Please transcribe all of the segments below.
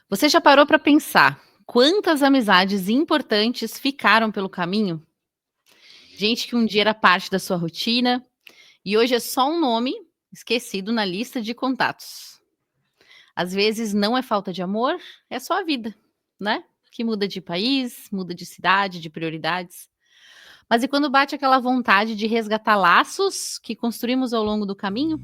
Você já parou para pensar quantas amizades importantes ficaram pelo caminho? Gente que um dia era parte da sua rotina e hoje é só um nome esquecido na lista de contatos. Às vezes não é falta de amor, é só a vida, né? Que muda de país, muda de cidade, de prioridades. Mas e quando bate aquela vontade de resgatar laços que construímos ao longo do caminho?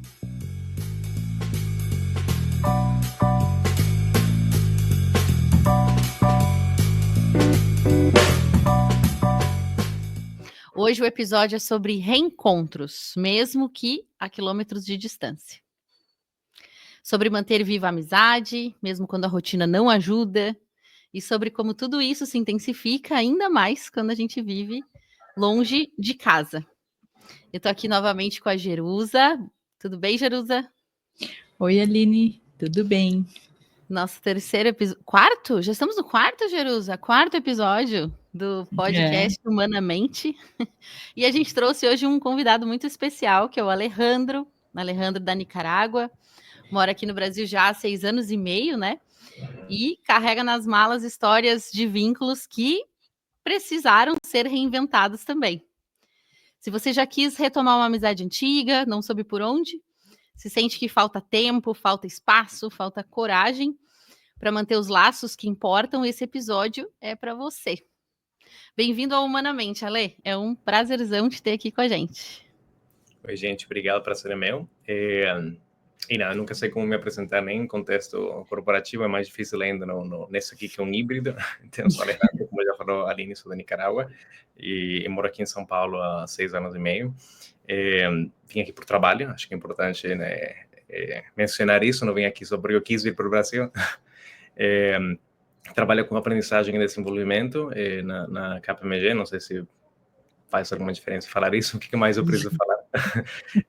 Hoje o episódio é sobre reencontros, mesmo que a quilômetros de distância. Sobre manter viva a amizade, mesmo quando a rotina não ajuda, e sobre como tudo isso se intensifica ainda mais quando a gente vive longe de casa. Eu tô aqui novamente com a Jerusa. Tudo bem, Jerusa? Oi, Aline, tudo bem? Nosso terceiro episódio. Quarto? Já estamos no quarto, Jerusa? Quarto episódio do podcast Humanamente. E a gente trouxe hoje um convidado muito especial, que é o Alejandro da Nicarágua. Mora aqui no Brasil já há 6 anos e meio, né? E carrega nas malas histórias de vínculos que precisaram ser reinventados também. Se você já quis retomar uma amizade antiga, não soube por onde, se sente que falta tempo, falta espaço, falta coragem para manter os laços que importam, esse episódio é para você. Bem-vindo ao Humanamente, Ale. É um prazerzão te ter aqui com a gente. Oi, gente, obrigado, o prazer é meu. Eu nunca sei como me apresentar nem em contexto corporativo, é mais difícil ainda nesse aqui que é um híbrido. Então, sou Alejandro, como já falou, Aline, sou da Nicarágua e moro aqui em São Paulo há 6 anos e meio. Vim aqui por trabalho, acho que é importante, né, mencionar isso, não vim aqui só porque eu quis vir para o Brasil. Trabalho com aprendizagem e desenvolvimento na KPMG, não sei se faz alguma diferença falar isso, o que mais eu preciso falar?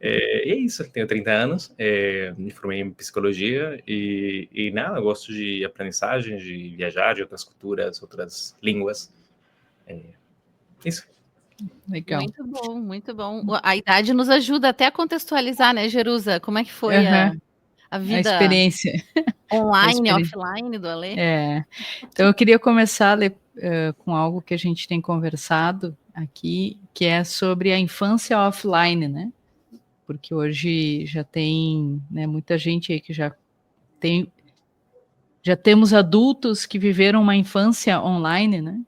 E é isso, tenho 30 anos, me formei em psicologia e nada, gosto de aprendizagem, de viajar, de outras culturas, outras línguas. Isso. Legal. Muito bom, muito bom. A idade nos ajuda até a contextualizar, né, Jerusa? Como é que foi a vida a experiência online, offline do Ale? Então eu queria começar com algo que a gente tem conversado aqui, que é sobre a infância offline, né? Porque hoje já tem, né, muita gente aí que já temos adultos que viveram uma infância online, né?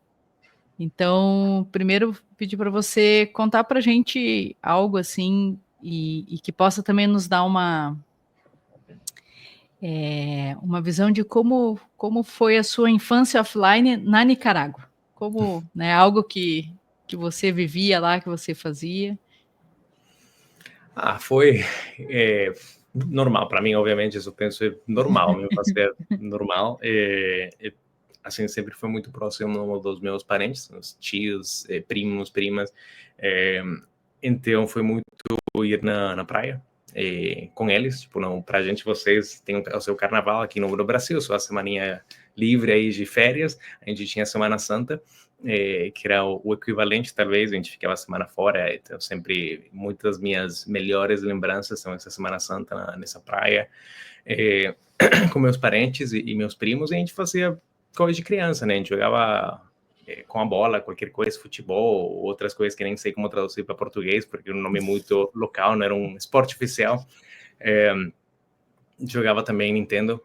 Então, primeiro pedir para você contar para a gente algo assim e que possa também nos dar uma visão de como foi a sua infância offline na Nicarágua. Como, né, algo que você vivia lá, que você fazia. Foi normal para mim, obviamente, isso eu penso é normal, meu fazer normal. Assim, sempre foi muito próximo dos meus parentes, os tios, primos, primas. Então foi muito ir na praia com eles, tipo, não, pra gente, vocês têm o seu carnaval aqui no Brasil, sua semaninha livre aí de férias, a gente tinha a Semana Santa, que era o equivalente, talvez, a gente ficava a semana fora, então sempre, muitas minhas melhores lembranças são essa Semana Santa nessa praia, com meus parentes e meus primos, e a gente fazia coisa de criança, né, a gente jogava com a bola, qualquer coisa, futebol, outras coisas que nem sei como traduzir para português, porque o nome é muito local, não era um esporte oficial. Jogava também Nintendo,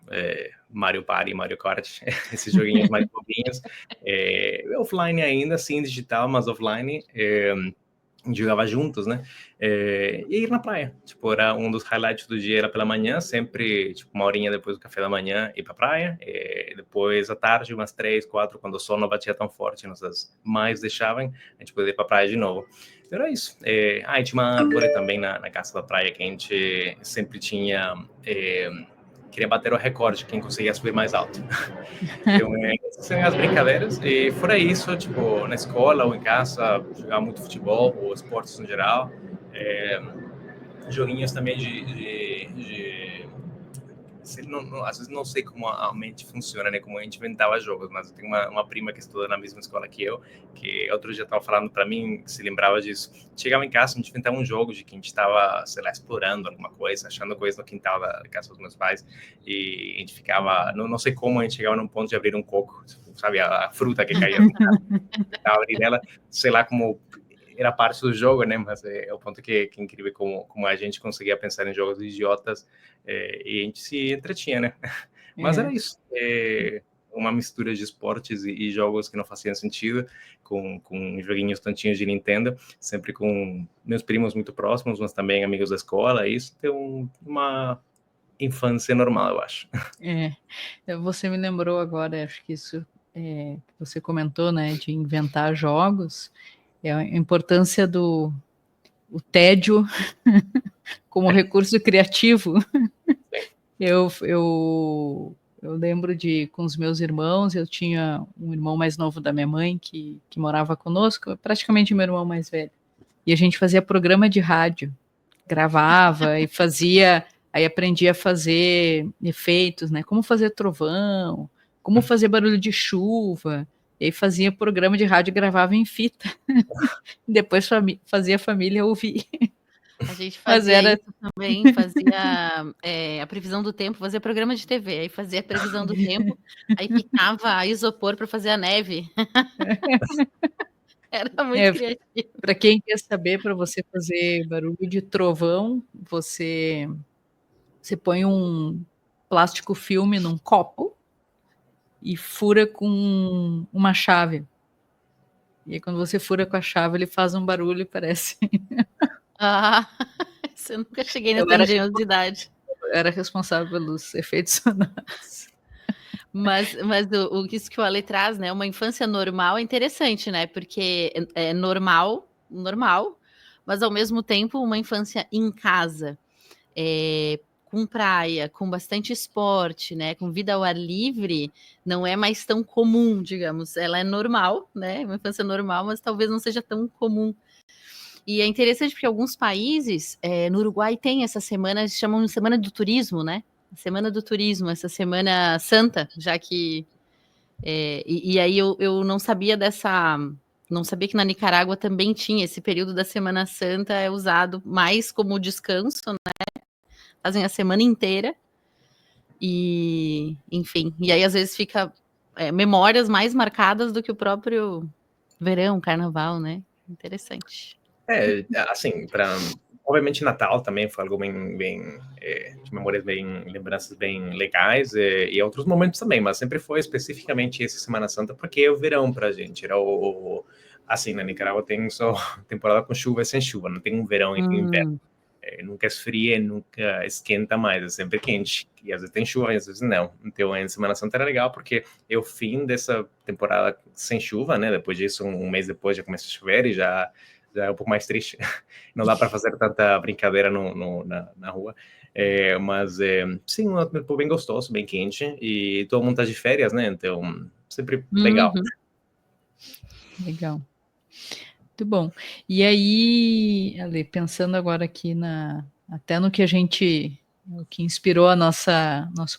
Mario Party, Mario Kart, esses joguinhos mais bobinhos. Offline ainda, sim, digital, mas offline. Jogava juntos, né? E ir na praia. Tipo, era um dos highlights do dia, era pela manhã, sempre, tipo, uma horinha depois do café da manhã, ir pra praia. Depois, à tarde, umas 3, 4, quando o sol não batia tão forte, nossas mães deixavam, a gente podia ir pra praia de novo. Então, era isso. E tinha uma árvore também na casa da praia, que a gente sempre tinha... queria bater o recorde, quem conseguia subir mais alto. Então, essas são as brincadeiras. E fora isso, tipo, na escola ou em casa, jogar muito futebol ou esportes no geral. Joguinhos também de às vezes não sei como a mente funciona, né? Como a gente inventava jogos, mas eu tenho uma prima que estuda na mesma escola que eu, que outro dia estava falando para mim, se lembrava disso. Chegava em casa, a gente inventava um jogo de que a gente estava, sei lá, explorando alguma coisa, achando coisas no quintal da casa dos meus pais, e a gente ficava, não sei como a gente chegava num ponto de abrir um coco, sabe, a fruta que caía no abrir ela, sei lá como era parte do jogo, né? Mas é o ponto que é incrível como a gente conseguia pensar em jogos idiotas e a gente se entretinha, né? Mas era isso. Uma mistura de esportes e jogos que não faziam sentido, com joguinhos tontinhos de Nintendo, sempre com meus primos muito próximos, mas também amigos da escola. Isso tem uma infância normal, eu acho. Você me lembrou agora, acho que isso que você comentou, né, de inventar jogos, a importância do tédio como recurso criativo. Eu lembro com os meus irmãos, eu tinha um irmão mais novo da minha mãe que morava conosco, praticamente meu irmão mais velho, e a gente fazia programa de rádio, gravava e fazia, aí aprendia a fazer efeitos, né, como fazer trovão, como fazer barulho de chuva, e aí fazia programa de rádio e gravava em fita, depois fazia a família ouvir. A gente fazia isso também, fazia a previsão do tempo, fazia programa de TV, aí fazia a previsão do tempo, aí picava isopor para fazer a neve. Era muito criativo. Para quem quer saber, para você fazer barulho de trovão, você põe um plástico filme num copo e fura com uma chave. E aí, quando você fura com a chave, ele faz um barulho, parece. Eu nunca cheguei nessa engenhosidade. Eu era responsável pelos efeitos sonoros. Mas isso que o Ale traz, né? Uma infância normal é interessante, né? Porque é normal, mas ao mesmo tempo uma infância em casa, com praia, com bastante esporte, né? Com vida ao ar livre, não é mais tão comum, digamos. Ela é normal, né? Uma infância normal, mas talvez não seja tão comum. E é interessante porque alguns países, no Uruguai tem essa semana, eles chamam de Semana do Turismo, né? Semana do Turismo, essa Semana Santa, já que... e aí eu não sabia não sabia que na Nicarágua também tinha esse período da Semana Santa, é usado mais como descanso, né? Fazem a semana inteira. E, enfim, e aí às vezes fica memórias mais marcadas do que o próprio verão, carnaval, né? Interessante. Assim, obviamente Natal também foi algo bem de memórias lembranças bem legais e outros momentos também, mas sempre foi especificamente essa Semana Santa porque é o verão pra gente, era assim, na Nicarágua tem só temporada com chuva e sem chuva, não tem um verão e inverno. Nunca esfria, nunca esquenta mais, é sempre quente. E às vezes tem chuva, às vezes não. Então, a Semana Santa era legal porque é o fim dessa temporada sem chuva, né? Depois disso, um mês depois já começa a chover e já é um pouco mais triste. Não dá para fazer tanta brincadeira na rua. Mas, sim, um tempo bem gostoso, bem quente. E todo mundo tá de férias, né? Então, sempre legal. Legal. Muito bom. E aí, Ale, pensando agora aqui até no que o que inspirou nosso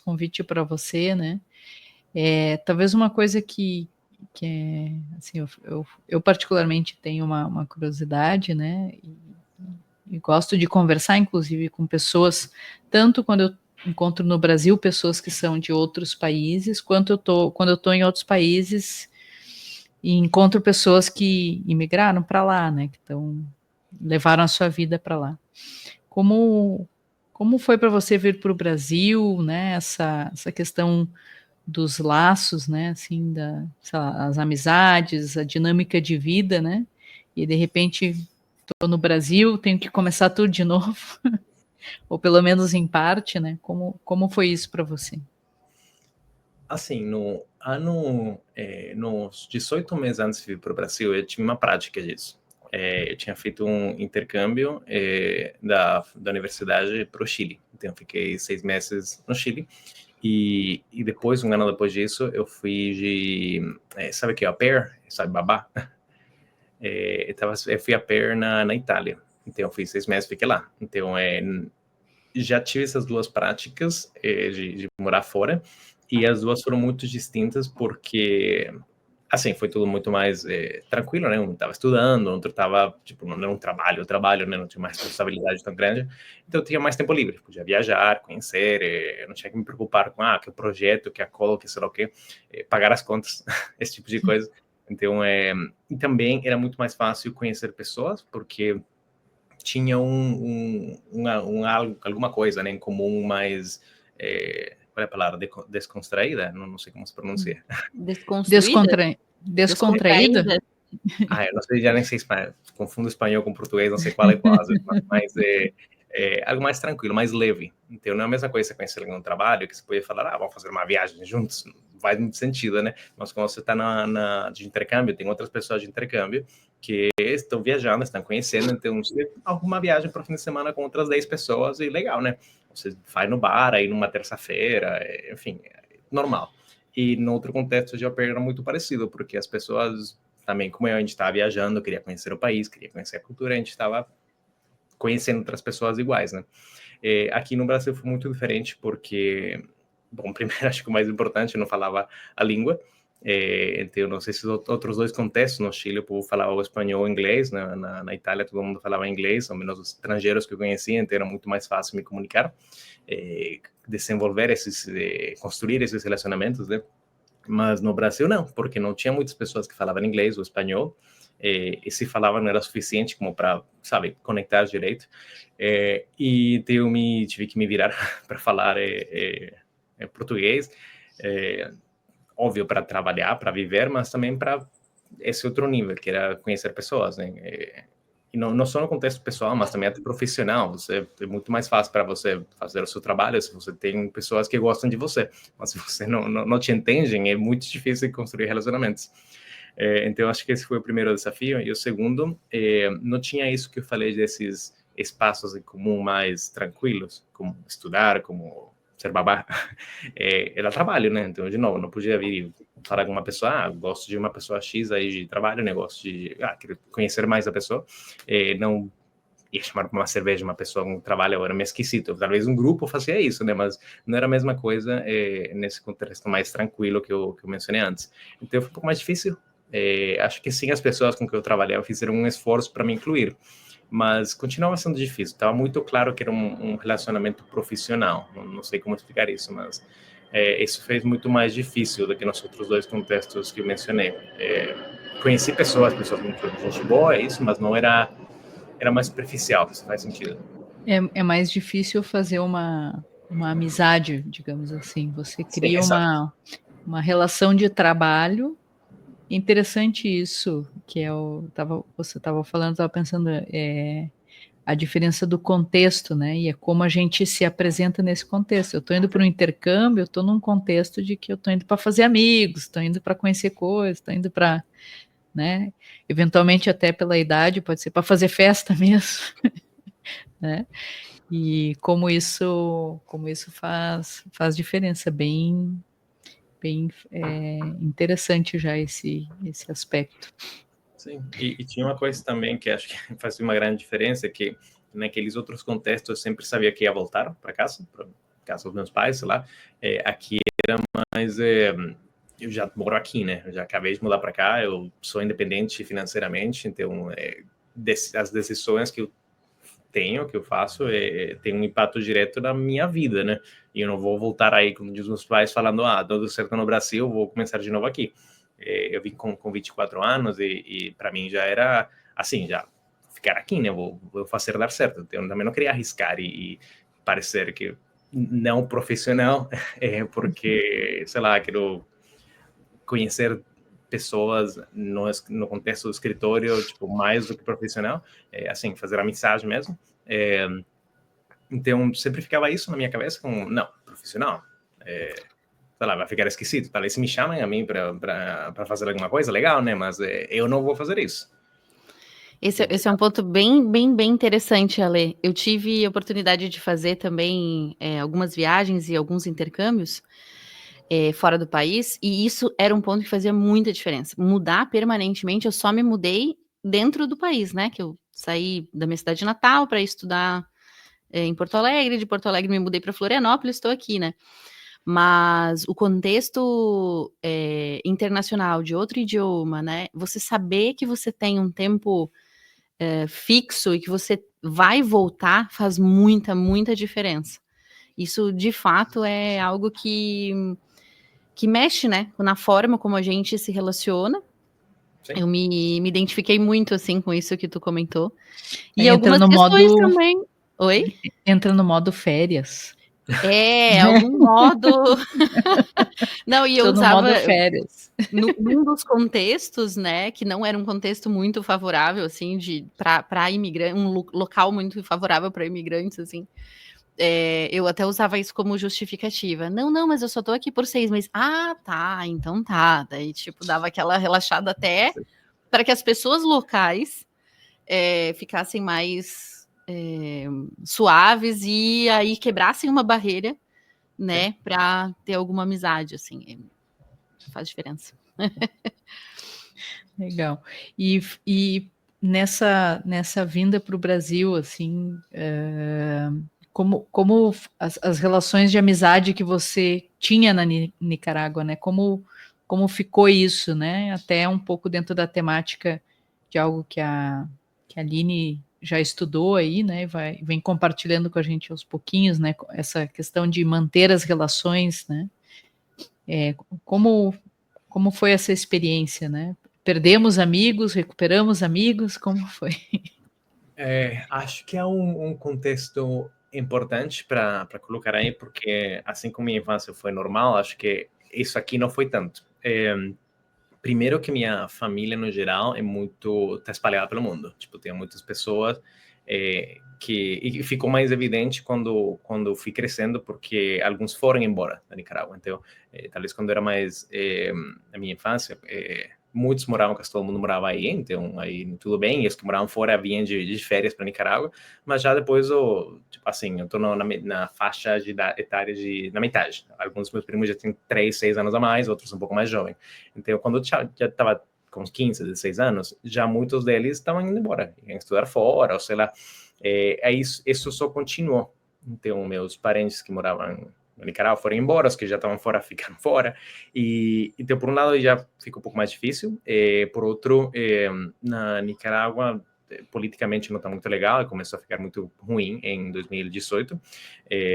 convite para você, né? Talvez uma coisa que é, assim, eu particularmente tenho uma curiosidade, né? E gosto de conversar, inclusive, com pessoas, tanto quando eu encontro no Brasil pessoas que são de outros países, quando eu tô em outros países e encontro pessoas que imigraram para lá, né? Que levaram a sua vida para lá. Como foi para você vir para o Brasil, né? Essa questão dos laços, né? Assim, sei lá, as amizades, a dinâmica de vida, né? E de repente estou no Brasil, tenho que começar tudo de novo, ou pelo menos em parte, né? Como foi isso para você? Assim, nos 18 meses antes de vir para o Brasil, eu tive uma prática disso. Eu tinha feito um intercâmbio da universidade para o Chile. Então, eu fiquei 6 meses no Chile. E depois, um ano depois disso, eu fui sabe o que é au pair? Sabe, babá? Eu fui au pair na Itália. Então, eu fui 6 meses, fiquei lá. Então, já tive essas duas práticas de morar fora, e as duas foram muito distintas porque, assim, foi tudo muito mais tranquilo, né? Um estava estudando, outro estava, tipo, não era um trabalho, né? Não tinha uma responsabilidade tão grande, então eu tinha mais tempo livre, podia viajar, conhecer, eu não tinha que me preocupar com, que o projeto, que a cola, que sei lá o quê, pagar as contas, esse tipo de coisa. Então, e também era muito mais fácil conhecer pessoas, porque tinha alguma coisa, né, em comum, mais, qual é a palavra, descontraída? Não sei como se pronuncia. Desconstruída? Descontraída? Eu não sei, já nem sei espanhol, confundo espanhol com português, não sei qual é qual, mas algo mais tranquilo, mais leve. Então, não é a mesma coisa você conhecer alguém no trabalho, que você pode falar, vamos fazer uma viagem juntos, não faz muito sentido, né? Mas quando você está de intercâmbio, tem outras pessoas de intercâmbio que estão viajando, estão conhecendo, então você arruma uma viagem para o fim de semana com outras 10 pessoas e legal, né? Você vai no bar aí numa terça-feira, enfim, normal. E no outro contexto de au pair era muito parecido, porque as pessoas também, como a gente estava viajando, queria conhecer o país, queria conhecer a cultura, a gente estava conhecendo outras pessoas iguais, né? Aqui no Brasil foi muito diferente, porque, bom, primeiro, acho que o mais importante, eu não falava a língua, então, não sei se outros dois contextos, no Chile o povo falava o espanhol ou inglês, né? Na Itália todo mundo falava inglês, ao menos os estrangeiros que eu conhecia, então era muito mais fácil me comunicar, desenvolver construir esses relacionamentos, né? Mas no Brasil não, porque não tinha muitas pessoas que falavam inglês ou espanhol, e se falava não era suficiente como para, sabe, conectar direito, e então eu tive que me virar para falar português, óbvio, para trabalhar, para viver, mas também para esse outro nível, que era conhecer pessoas, né? E não só no contexto pessoal, mas também até profissional. É muito mais fácil para você fazer o seu trabalho se você tem pessoas que gostam de você. Mas se você não te entendem, é muito difícil construir relacionamentos. Então, acho que esse foi o primeiro desafio. E o segundo, não tinha isso que eu falei desses espaços em comum mais tranquilos, como estudar, como ser babá. Era trabalho, né? Então, de novo, não podia vir falar com uma pessoa, gosto de uma pessoa X aí de trabalho, negócio de, quero conhecer mais a pessoa, não ia chamar para uma cerveja uma pessoa com trabalho, era meio esquisito, talvez um grupo fazia isso, né, mas não era a mesma coisa nesse contexto mais tranquilo que eu mencionei antes. Então foi um pouco mais difícil, acho que sim, as pessoas com que eu trabalhava fizeram um esforço para me incluir, mas continuava sendo difícil, estava muito claro que era um relacionamento profissional, não sei como explicar isso, mas isso fez muito mais difícil do que nos outros dois contextos que eu mencionei. Conheci pessoas muito gente boa, isso, mas não era mais superficial, se faz sentido. É mais difícil fazer uma amizade, digamos assim. Você cria uma relação de trabalho. Interessante isso, que você estava falando, estava pensando, a diferença do contexto, né? E é como a gente se apresenta nesse contexto. Eu estou indo para um intercâmbio, eu estou num contexto de que eu estou indo para fazer amigos, estou indo para conhecer coisas, estou indo para, né? Eventualmente até pela idade, pode ser para fazer festa mesmo, né? E como isso faz diferença, bem interessante já esse aspecto. Sim, e tinha uma coisa também que acho que faz uma grande diferença, que naqueles outros contextos eu sempre sabia que ia voltar para casa dos meus pais, sei lá, aqui era mais... eu já moro aqui, né? Eu já acabei de mudar para cá, eu sou independente financeiramente, então as decisões que eu tenho, que eu faço, tem um impacto direto na minha vida, né? E eu não vou voltar aí, como diz meus pais, falando, dando certo no Brasil, vou começar de novo aqui. Eu vim com 24 anos e para mim já era, assim, já ficar aqui, né? Vou fazer dar certo. Então, eu também não queria arriscar e parecer que não profissional, porque, sei lá, quero conhecer pessoas no contexto do escritório, tipo, mais do que profissional, assim, fazer amizade mesmo. Então, sempre ficava isso na minha cabeça, com, não, profissional, sei lá, vai ficar esquisito. Talvez se me chamem a mim para fazer alguma coisa, legal, né? Mas eu não vou fazer isso. Esse é um ponto bem interessante, Ale. Eu tive a oportunidade de fazer também algumas viagens e alguns intercâmbios fora do país, e isso era um ponto que fazia muita diferença. Mudar permanentemente, eu só me mudei dentro do país, né? Que eu saí da minha cidade natal para estudar em Porto Alegre, de Porto Alegre me mudei para Florianópolis, estou aqui, né? Mas o contexto internacional de outro idioma, né? Você saber que você tem um tempo fixo e que você vai voltar faz muita, muita diferença. Isso, de fato, é algo que mexe, né? Na forma como a gente se relaciona. Sim. Eu me identifiquei muito, assim, com isso que tu comentou. E Entra algumas no questões modo... também. Oi? Entra no modo férias. Algum modo. Não, e eu Tô no usava modo férias. num dos contextos, né, que não era um contexto muito favorável, assim, para imigrantes, um local muito favorável para imigrantes, assim. Eu até usava isso como justificativa. Não, mas eu só tô aqui por 6 meses. Ah, tá, então tá. Daí, tipo, dava aquela relaxada até para que as pessoas locais ficassem mais suaves e aí quebrassem uma barreira, né, para ter alguma amizade, assim, faz diferença. Legal. E nessa vinda para o Brasil, assim, como as relações de amizade que você tinha na Nicarágua, né? Como ficou isso, né? Até um pouco dentro da temática de algo que a Aline já estudou aí, né? Vem compartilhando com a gente aos pouquinhos, né? Essa questão de manter as relações, né? Como foi essa experiência, né? Perdemos amigos, recuperamos amigos, como foi? Acho que é um contexto importante para colocar aí, porque assim como minha infância foi normal, acho que isso aqui não foi tanto. Primeiro que minha família, no geral, tá espalhada pelo mundo. Tipo, tem muitas pessoas e ficou mais evidente quando fui crescendo, porque alguns foram embora da Nicarágua. Então, talvez quando era mais na minha infância, muitos moravam, quase todo mundo morava aí, então aí tudo bem, e os que moravam fora vinham de férias para Nicarágua, mas já depois, tipo assim, eu tô na faixa etária na metade. Alguns dos meus primos já têm 3, 6 anos a mais, outros um pouco mais jovens. Então, quando eu já estava com uns 15, 16 anos, já muitos deles estavam indo embora, iam estudar fora, ou sei lá. Isso só continuou. Então, meus parentes que moravam na Nicarágua foram embora, os que já estavam fora ficaram fora. Então, por um lado, já fica um pouco mais difícil. Por outro, na Nicarágua, politicamente não está muito legal, começou a ficar muito ruim em 2018.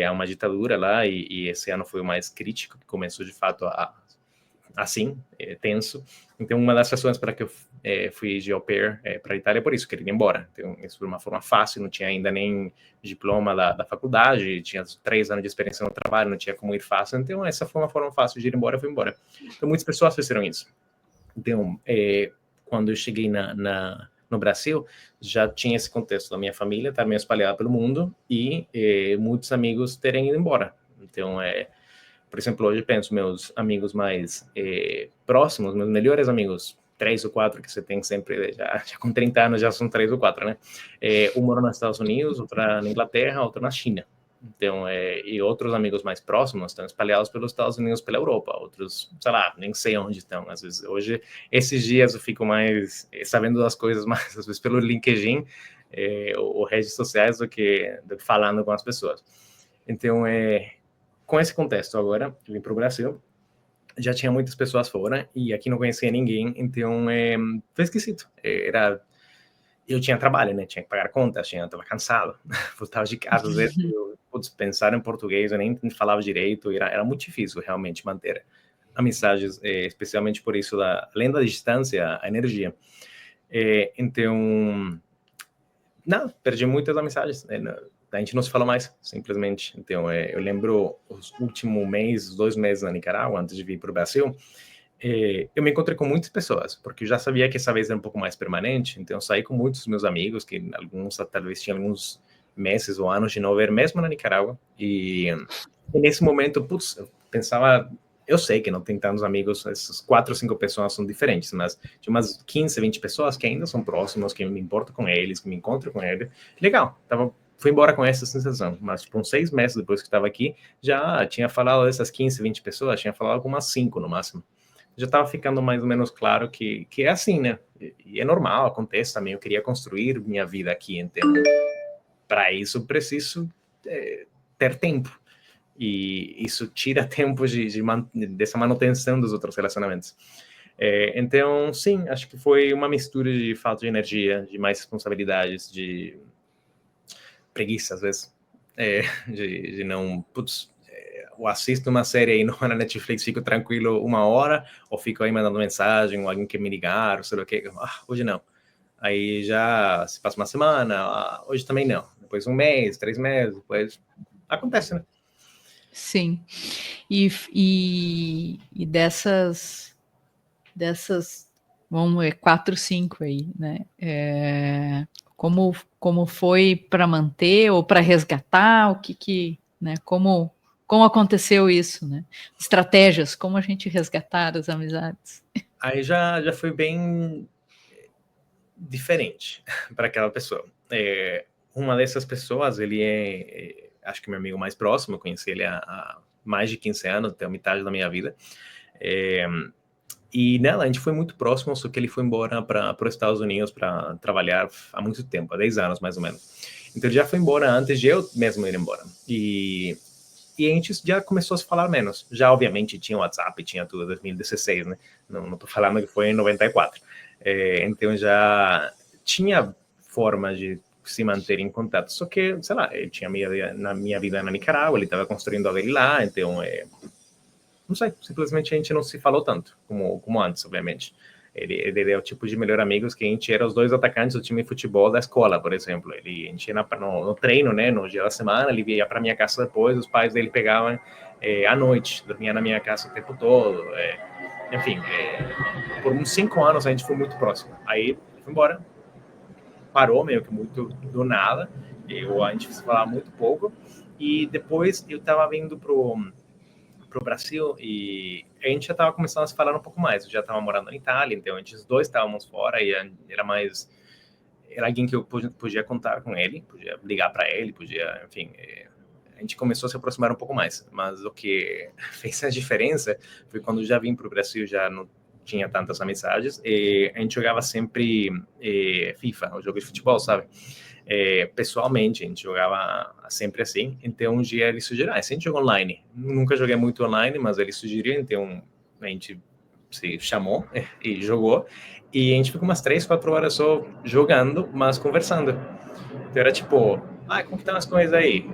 Há uma ditadura lá e esse ano foi o mais crítico, que começou de fato assim, tenso. Então, uma das razões para que eu fui de au pair para a Itália, por isso, queria ir embora. Então, isso foi uma forma fácil, não tinha ainda nem diploma da faculdade, tinha 3 anos de experiência no trabalho, não tinha como ir fácil. Então, essa foi uma forma fácil de ir embora, eu fui embora. Então, muitas pessoas fizeram isso. Então, quando eu cheguei no Brasil, já tinha esse contexto da minha família estar meio espalhada pelo mundo e muitos amigos terem ido embora. Então, por exemplo, hoje eu penso, meus amigos mais próximos, meus melhores amigos, 3 ou 4 que você tem sempre, já com 30 anos já são 3 ou 4, né? Um mora nos Estados Unidos, outra na Inglaterra, outra na China. Então, e outros amigos mais próximos estão espalhados pelos Estados Unidos, pela Europa, outros, sei lá, nem sei onde estão. Às vezes, hoje, esses dias eu fico mais sabendo das coisas mais, às vezes, pelo LinkedIn ou redes sociais do que falando com as pessoas. Então, com esse contexto agora, eu vim para o Brasil, já tinha muitas pessoas fora e aqui não conhecia ninguém, então foi esquisito. Eu tinha trabalho, né? Tinha que pagar contas, estava cansado, voltava de casa, às vezes, pensar em português, eu nem falava direito, era muito difícil realmente manter amizades, especialmente por isso, além da distância, a energia. Então, não, perdi muitas amizades, a gente não se fala mais, simplesmente. Então, eu lembro os últimos meses, 2 meses na Nicarágua, antes de vir para o Brasil, eu me encontrei com muitas pessoas, porque eu já sabia que essa vez era um pouco mais permanente, então eu saí com muitos meus amigos, que alguns talvez tinham alguns meses ou anos de não ver, mesmo na Nicarágua, e nesse momento, putz, eu pensava, eu sei que não tem tantos amigos, essas 4 ou 5 pessoas são diferentes, mas tinha umas 15, 20 pessoas que ainda são próximos, que me importo com eles, que me encontro com eles, legal, fui embora com essa sensação, mas tipo, uns 6 meses depois que estava aqui, já tinha falado dessas 15, 20 pessoas, tinha falado com umas 5 no máximo. Já estava ficando mais ou menos claro que é assim, né? E é normal, acontece também. Eu queria construir minha vida aqui, então, para isso, preciso ter tempo. E isso tira tempo dessa manutenção dos outros relacionamentos. Então, sim, acho que foi uma mistura de falta de energia, de mais responsabilidades, de preguiça, às vezes, de não... Putz, eu assisto uma série aí na Netflix, fico tranquilo 1 hora, ou fico aí mandando mensagem, ou alguém quer me ligar, ou sei lá o que, hoje não. Aí já se passa uma semana, hoje também não. Depois 1 mês, 3 meses, depois... Acontece, né? Sim. E dessas, vamos ver, 4, 5 aí, né? Como foi para manter ou para resgatar? O que né? Como aconteceu isso, né? Estratégias, como a gente resgatar as amizades? Aí já foi bem diferente para aquela pessoa. Uma dessas pessoas, ele acho que meu amigo mais próximo, eu conheci ele há mais de 15 anos, até a metade da minha vida. E nela, a gente foi muito próximo, só que ele foi embora para os Estados Unidos para trabalhar há muito tempo, há 10 anos mais ou menos. Então ele já foi embora antes de eu mesmo ir embora. E a gente já começou a se falar menos. Já, obviamente, tinha WhatsApp, tinha tudo, 2016, né? Não tô falando que foi em 94. Então já tinha forma de se manter em contato. Só que, sei lá, eu tinha na minha vida na Nicarágua, ele estava construindo a dele lá, então... não sei, simplesmente a gente não se falou tanto como antes, obviamente. Ele é o tipo de melhor amigos que a gente era os 2 atacantes do time de futebol da escola, por exemplo. A gente ia no treino, né, no dia da semana, ele ia para minha casa depois, os pais dele pegavam à noite, dormia na minha casa o tempo todo. Enfim, por uns 5 anos a gente foi muito próximo. Aí ele foi embora, parou meio que muito do nada, a gente se falava muito pouco, e depois eu estava vindo pro Brasil e a gente já estava começando a se falar um pouco mais. Eu já estava morando na Itália, então a gente os 2 estávamos fora e era alguém que eu podia contar com ele, podia ligar para ele, enfim, a gente começou a se aproximar um pouco mais. Mas o que fez a diferença foi quando eu já vim para o Brasil, já não tinha tantas amizades, e a gente jogava sempre FIFA, o jogo de futebol, sabe? Pessoalmente, a gente jogava sempre assim. Então um dia ele sugeriu, a gente joga online. Nunca joguei muito online, mas ele sugeriu, então a gente se chamou e jogou, e a gente ficou umas 3, 4 horas só jogando, mas conversando. Então era tipo, como que estão as coisas aí?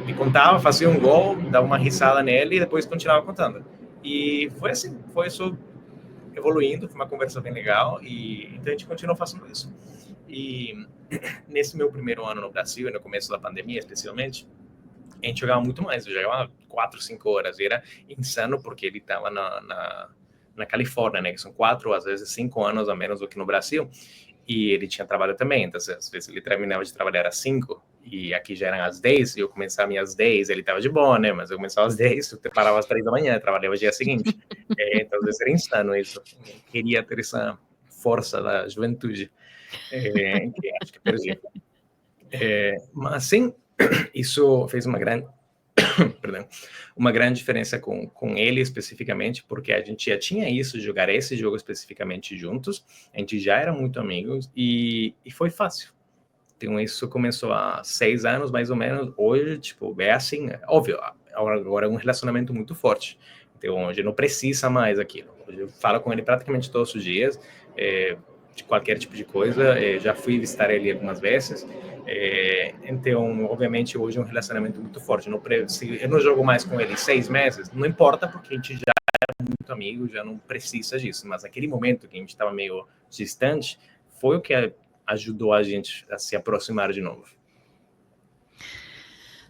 Me contava, fazia um gol, dava uma risada nele e depois continuava contando. E foi assim, foi isso evoluindo, foi uma conversa bem legal, e então a gente continuou fazendo isso. E nesse meu primeiro ano no Brasil, no começo da pandemia especialmente, a gente jogava muito mais. Eu jogava 4, 5 horas. E era insano porque ele estava na Califórnia, né? Que são 4, às vezes 5 anos a menos do que no Brasil. E ele tinha trabalho também. Então, às vezes ele terminava de trabalhar às 5 e aqui já eram às 10. E eu começava às 10. Ele estava de boa, né? Mas eu começava às 10, eu parava às 3 da manhã, trabalhava o dia seguinte. Então, às vezes era insano isso. Eu queria ter essa força da juventude. Que acho que perdi. Mas sim, isso fez uma grande diferença com ele especificamente, porque a gente já tinha isso, jogar esse jogo especificamente juntos, a gente já era muito amigos e foi fácil. Então isso começou há 6 anos mais ou menos. Hoje, tipo, é assim, óbvio, agora é um relacionamento muito forte. Então hoje não precisa mais aquilo. Hoje eu falo com ele praticamente todos os dias, de qualquer tipo de coisa. Já fui visitar ele algumas vezes. Então, obviamente, hoje é um relacionamento muito forte. Se eu não jogo mais com ele 6 meses, não importa, porque a gente já é muito amigo, já não precisa disso. Mas aquele momento que a gente estava meio distante, foi o que ajudou a gente a se aproximar de novo.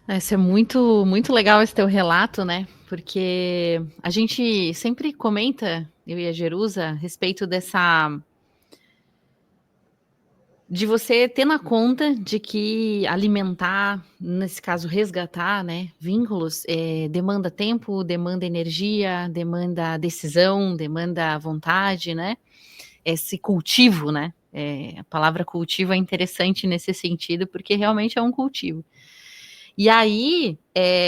Isso é muito, muito legal esse teu relato, né? Porque a gente sempre comenta, eu e a Jerusa, a respeito de você ter na conta de que alimentar, nesse caso resgatar, né, vínculos, demanda tempo, demanda energia, demanda decisão, demanda vontade, né, esse cultivo, né, a palavra cultivo é interessante nesse sentido, porque realmente é um cultivo. E aí,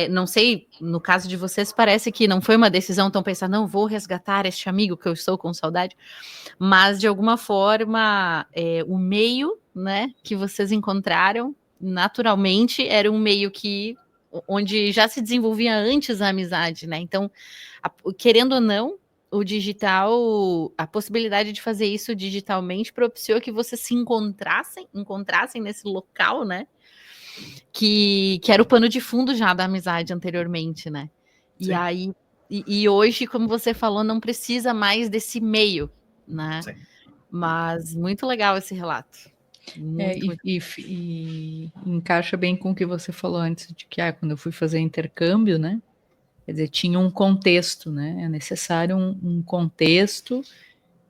não sei, no caso de vocês, parece que não foi uma decisão tão pensar, não, vou resgatar este amigo que eu estou com saudade, mas de alguma forma, o meio, né, que vocês encontraram naturalmente era um meio que onde já se desenvolvia antes a amizade, né? Então, querendo ou não, o digital, a possibilidade de fazer isso digitalmente propiciou que vocês se encontrassem nesse local, né? Que era o pano de fundo já da amizade anteriormente, né? E Sim. aí, e hoje, como você falou, não precisa mais desse meio, né? Sim. Mas muito legal esse relato. Muito. E encaixa bem com o que você falou antes, de que quando eu fui fazer intercâmbio, né? Quer dizer, tinha um contexto, né? É necessário um contexto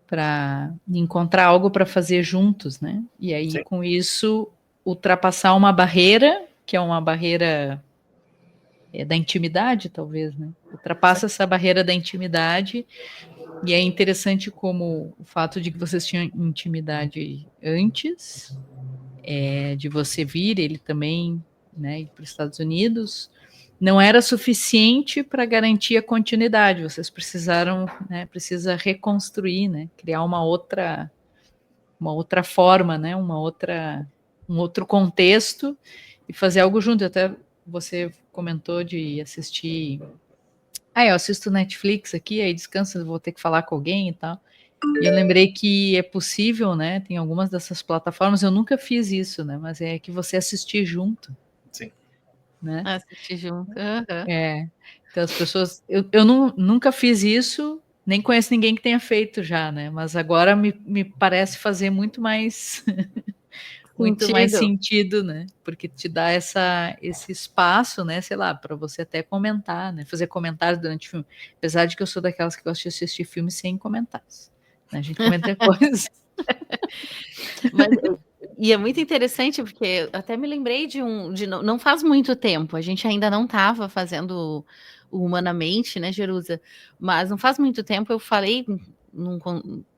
para encontrar algo para fazer juntos, né? E aí, Sim. com isso, ultrapassar uma barreira, que é uma barreira da intimidade, talvez, né? Ultrapassa essa barreira da intimidade, e é interessante como o fato de que vocês tinham intimidade antes, de você vir, ele também, né, ir para os Estados Unidos, não era suficiente para garantir a continuidade. Vocês precisaram, né, precisa reconstruir, né, criar uma outra forma, né, um outro contexto e fazer algo junto. Até você comentou de assistir. Eu assisto Netflix aqui, aí descanso, vou ter que falar com alguém e tal. E eu lembrei que é possível, né? Tem algumas dessas plataformas, eu nunca fiz isso, né? Mas é que você assistir junto. Sim. Né? Assistir junto. Uhum. Então as pessoas. Eu nunca fiz isso, nem conheço ninguém que tenha feito já, né? Mas agora me parece fazer muito mais. Muito mais sentido, né? Porque te dá esse espaço, né? Sei lá, para você até comentar, né? Fazer comentários durante o filme. Apesar de que eu sou daquelas que gosta de assistir filmes sem comentários. Né? A gente comenta coisas. E é muito interessante, porque eu até me lembrei não faz muito tempo, a gente ainda não estava fazendo o Humanamente, né, Jerusa? Mas não faz muito tempo eu falei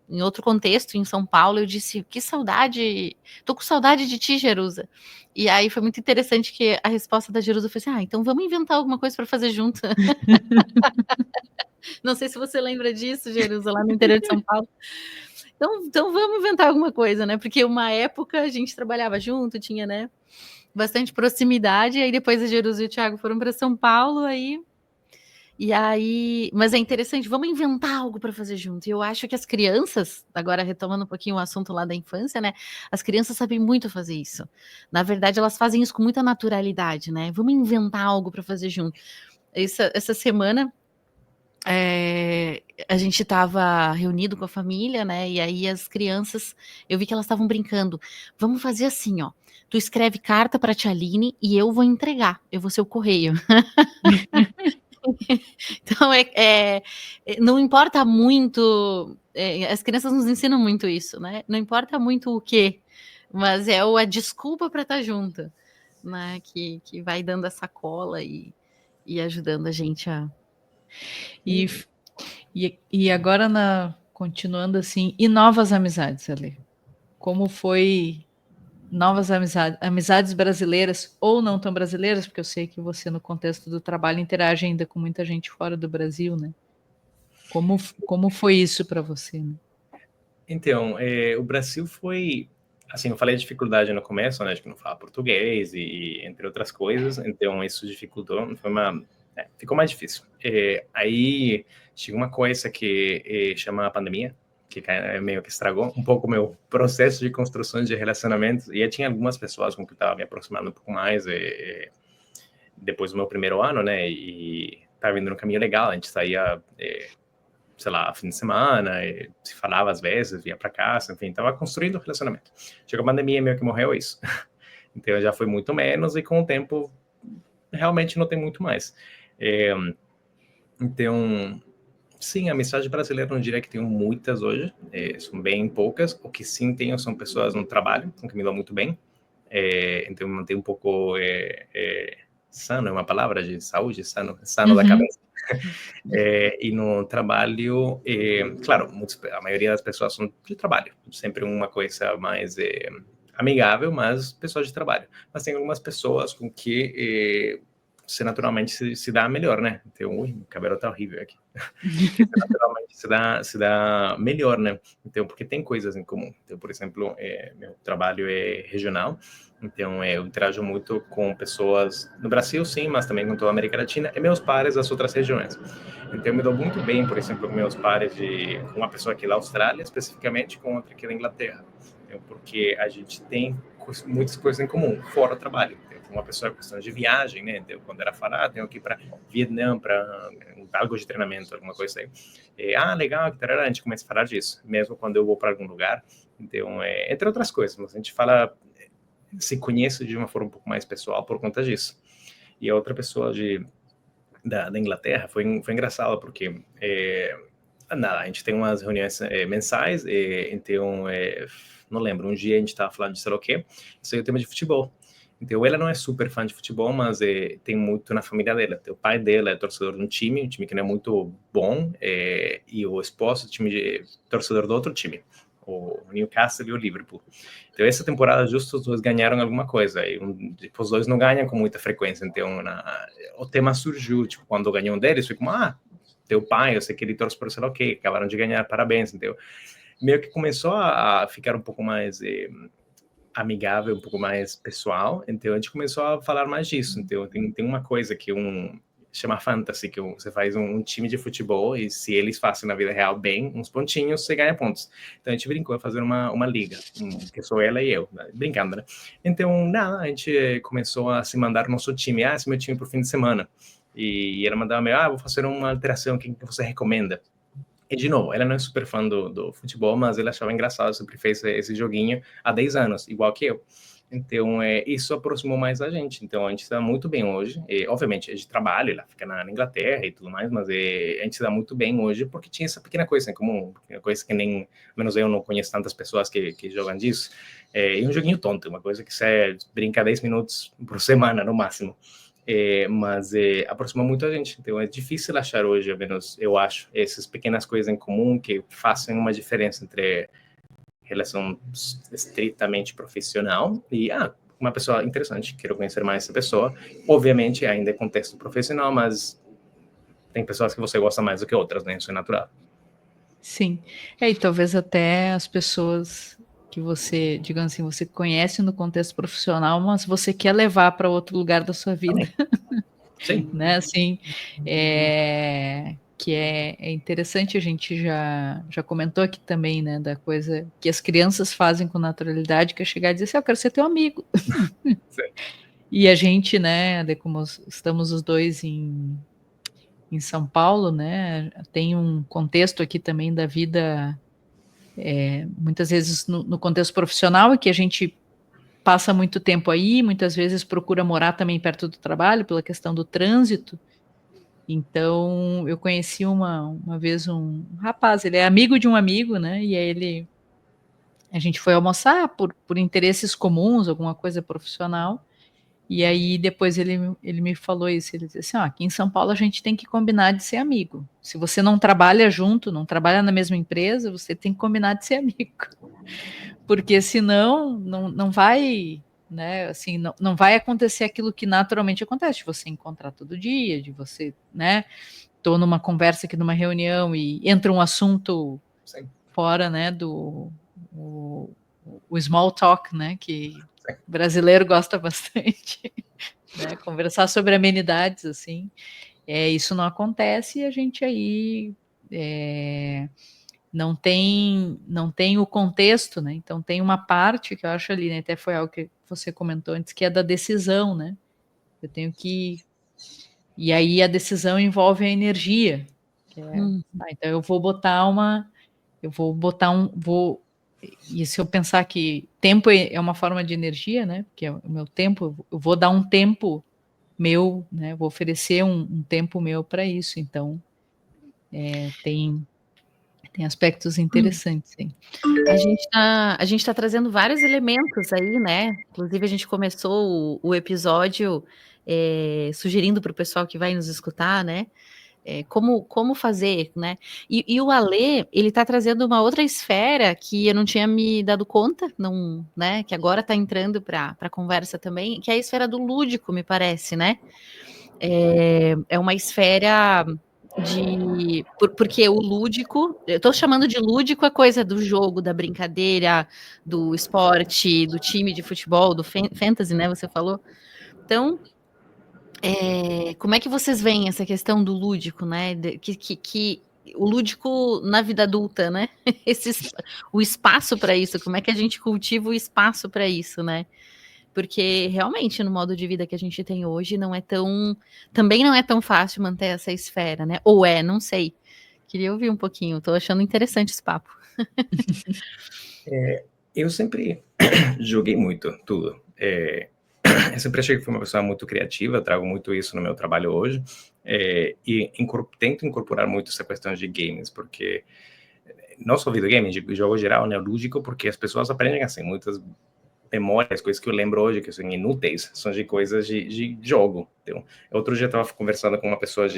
em outro contexto, em São Paulo, eu disse, que saudade, tô com saudade de ti, Jerusa. E aí foi muito interessante que a resposta da Jerusa foi assim, então vamos inventar alguma coisa para fazer junto. Não sei se você lembra disso, Jerusa, lá no interior de São Paulo. Então vamos inventar alguma coisa, né? Porque uma época a gente trabalhava junto, tinha, né, bastante proximidade, aí depois a Jerusa e o Thiago foram para São Paulo, mas é interessante, vamos inventar algo para fazer junto. E eu acho que as crianças, agora retomando um pouquinho o assunto lá da infância, né? As crianças sabem muito fazer isso. Na verdade, elas fazem isso com muita naturalidade, né? Vamos inventar algo para fazer junto. Essa semana a gente estava reunido com a família, né? E aí as crianças, eu vi que elas estavam brincando. Vamos fazer assim, ó. Tu escreve carta para a tia Aline e eu vou entregar. Eu vou ser o correio. Então não importa muito. As crianças nos ensinam muito isso, né? Não importa muito o quê, mas é a desculpa para estar junto, né? Que vai dando essa cola e ajudando a gente a. E agora, continuando assim, e novas amizades, Ale? Como foi novas amizades brasileiras ou não tão brasileiras, porque eu sei que você, no contexto do trabalho, interage ainda com muita gente fora do Brasil, né? Como foi isso para você? Né? Então, o Brasil foi... Assim, eu falei de dificuldade no começo, né? De que não fala português e entre outras coisas. Então, isso dificultou. Ficou mais difícil. Aí, chegou uma coisa que chama a pandemia, que meio que estragou um pouco o meu processo de construção de relacionamentos. E eu tinha algumas pessoas com que eu estava me aproximando um pouco mais depois do meu primeiro ano, né? E estava vindo no caminho legal. A gente saía... sei lá, fim de semana, se falava às vezes, vinha para casa, enfim, estava construindo um relacionamento. Chegou a pandemia, meio que morreu isso. Então já foi muito menos e com o tempo realmente não tem muito mais. Então, sim, a amizade brasileira não diria que tenho muitas hoje, são bem poucas. O que sim tenho são pessoas no trabalho, com que me dão muito bem. Então, eu mantenho um pouco sano, é uma palavra de saúde, sano da cabeça. E no trabalho, claro, a maioria das pessoas são de trabalho, sempre uma coisa mais amigável, mas pessoas de trabalho. Mas tem algumas pessoas com que se naturalmente se dá melhor, né? Então, o cabelo tá horrível aqui. Naturalmente se dá melhor, né? Então, porque tem coisas em comum. Então, por exemplo, meu trabalho é regional, então eu interajo muito com pessoas no Brasil, sim, mas também com toda a América Latina e meus pares das outras regiões. Então, eu me dou muito bem, por exemplo, com meus pares com uma pessoa aqui da Austrália, especificamente, com outra aqui da Inglaterra. Então, porque a gente tem muitas coisas em comum, fora o trabalho. Uma pessoa com questão de viagem, né? Então, quando era falar, tenho que ir para Vietnã, para algo de treinamento, alguma coisa aí. Legal, que tal? A gente começa a falar disso, mesmo quando eu vou para algum lugar. Então, entre outras coisas, mas a gente se conhece de uma forma um pouco mais pessoal por conta disso. E a outra pessoa da Inglaterra foi engraçado, porque a gente tem umas reuniões mensais, então, não lembro, um dia a gente estava falando de sei lá o quê, isso aí é o tema de futebol. Então, ela não é super fã de futebol, mas tem muito na família dela. O pai dela é torcedor de um time que não é muito bom, e o esposo torcedor do outro time, o Newcastle e o Liverpool. Então, essa temporada, justo os dois ganharam alguma coisa, e os dois não ganham com muita frequência. Então, o tema surgiu, tipo, quando ganhou um deles, foi como, teu pai, eu sei que ele torce por sei lá o quê, acabaram de ganhar, parabéns. Então, meio que começou a ficar um pouco mais amigável, um pouco mais pessoal, então a gente começou a falar mais disso. Então tem uma coisa que chama fantasy, que você faz um time de futebol e se eles fazem na vida real bem, uns pontinhos, você ganha pontos. Então a gente brincou a fazer uma liga, que sou ela e eu, né? Brincando, né? Então, a gente começou a se mandar nosso time, esse é meu time pro fim de semana. E ela mandava, vou fazer uma alteração, quem que você recomenda? E, de novo, ela não é super fã do futebol, mas ela achava engraçado, sempre fez esse joguinho há 10 anos, igual que eu. Então, isso aproximou mais a gente. Então, a gente se dá muito bem hoje. Obviamente, é de trabalho, ela fica na Inglaterra e tudo mais, mas a gente se dá muito bem hoje porque tinha essa pequena coisa em comum, coisa que nem, menos eu não conheço tantas pessoas que jogam disso. E um joguinho tonto, uma coisa que você brinca 10 minutos por semana, no máximo. Mas aproxima muito a gente. Então é difícil achar hoje, ao menos eu acho, essas pequenas coisas em comum que façam uma diferença entre relação estritamente profissional e uma pessoa interessante, quero conhecer mais essa pessoa. Obviamente ainda é contexto profissional, mas tem pessoas que você gosta mais do que outras, né? Isso é natural. Sim. E talvez até as pessoas que você, digamos assim, você conhece no contexto profissional, mas você quer levar para outro lugar da sua vida. Sim. Né? Assim, que é interessante, a gente já comentou aqui também, né, da coisa que as crianças fazem com naturalidade, que é chegar e dizer assim, eu quero ser teu amigo. Sim. E a gente, né, como estamos os dois em São Paulo, né, tem um contexto aqui também da vida, muitas vezes no contexto profissional, que a gente passa muito tempo aí, muitas vezes procura morar também perto do trabalho, pela questão do trânsito. Então, eu conheci uma vez um rapaz, ele é amigo de um amigo, né, e aí a gente foi almoçar por interesses comuns, alguma coisa profissional, e aí depois ele me falou isso, ele disse assim, aqui em São Paulo a gente tem que combinar de ser amigo, se você não trabalha junto, não trabalha na mesma empresa, você tem que combinar de ser amigo, porque senão não vai, né, assim, não vai acontecer aquilo que naturalmente acontece, de você encontrar todo dia, de você, né, tô numa conversa aqui, numa reunião e entra um assunto Sim. fora, né, o small talk, né, que o brasileiro gosta bastante, né, conversar sobre amenidades, assim, isso não acontece e a gente aí não tem o contexto, né, então tem uma parte que eu acho ali, né, até foi algo que você comentou antes, que é da decisão, né, eu tenho que, e aí a decisão envolve a energia, que então eu vou e se eu pensar que tempo é uma forma de energia, né, porque é o meu tempo, eu vou dar um tempo meu, né, vou oferecer um tempo meu para isso, então tem aspectos interessantes, sim. A gente tá trazendo vários elementos aí, né, inclusive a gente começou o episódio sugerindo para o pessoal que vai nos escutar, né, como fazer, né, e o Alê, ele tá trazendo uma outra esfera que eu não tinha me dado conta, não, né, que agora tá entrando para a conversa também, que é a esfera do lúdico, me parece, né, é uma esfera porque o lúdico, eu estou chamando de lúdico a coisa do jogo, da brincadeira, do esporte, do time de futebol, do fantasy, né? Você falou. Então, como é que vocês veem essa questão do lúdico, né? Que o lúdico na vida adulta, né? O espaço para isso, como é que a gente cultiva o espaço para isso, né? Porque realmente no modo de vida que a gente tem hoje também não é tão fácil manter essa esfera, né? Ou não sei. Queria ouvir um pouquinho, tô achando interessante esse papo. Eu sempre joguei muito, tudo. Eu sempre achei que fui uma pessoa muito criativa, trago muito isso no meu trabalho hoje, e tento incorporar muito essa questão de games, porque não só videogame, de jogo geral, né, lúdico, porque as pessoas aprendem assim, muitas memórias, coisas que eu lembro hoje que são inúteis, são de coisas de jogo. Então, outro dia eu estava conversando com uma pessoa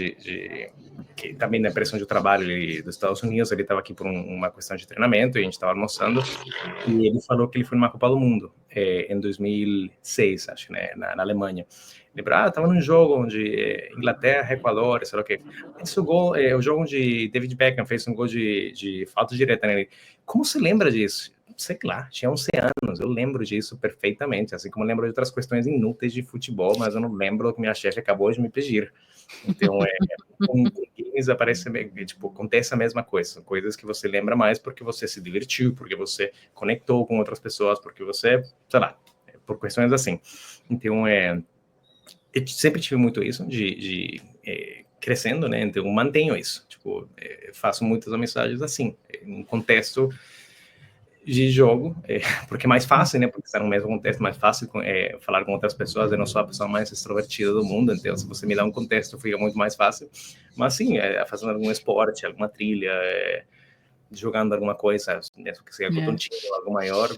que também na pressão de trabalho dos Estados Unidos, ele estava aqui por uma questão de treinamento, e a gente estava almoçando, e ele falou que ele foi numa Copa do Mundo, em 2006, acho, né, na Alemanha. Ele falou, estava num jogo onde Inglaterra, Equador, sei lá o quê. Esse gol, o jogo onde David Beckham fez um gol de falta direta nele. Como você lembra disso? Sei lá, tinha 11 anos, eu lembro disso perfeitamente, assim como eu lembro de outras questões inúteis de futebol, mas eu não lembro que minha chefe acabou de me pedir. Então, com games acontece a mesma coisa, são coisas que você lembra mais porque você se divertiu, porque você conectou com outras pessoas, porque você, sei lá, por questões assim. Então, eu sempre tive muito isso de crescendo, né, então mantenho isso, faço muitas amizades assim, em contexto de jogo, porque é mais fácil, né? Porque está no mesmo contexto, mais fácil falar com outras pessoas. Eu não sou a pessoa mais extrovertida do mundo, então se você me dá um contexto, fica muito mais fácil. Mas sim, fazendo algum esporte, alguma trilha, jogando alguma coisa, mesmo que seja contra um time ou algo maior,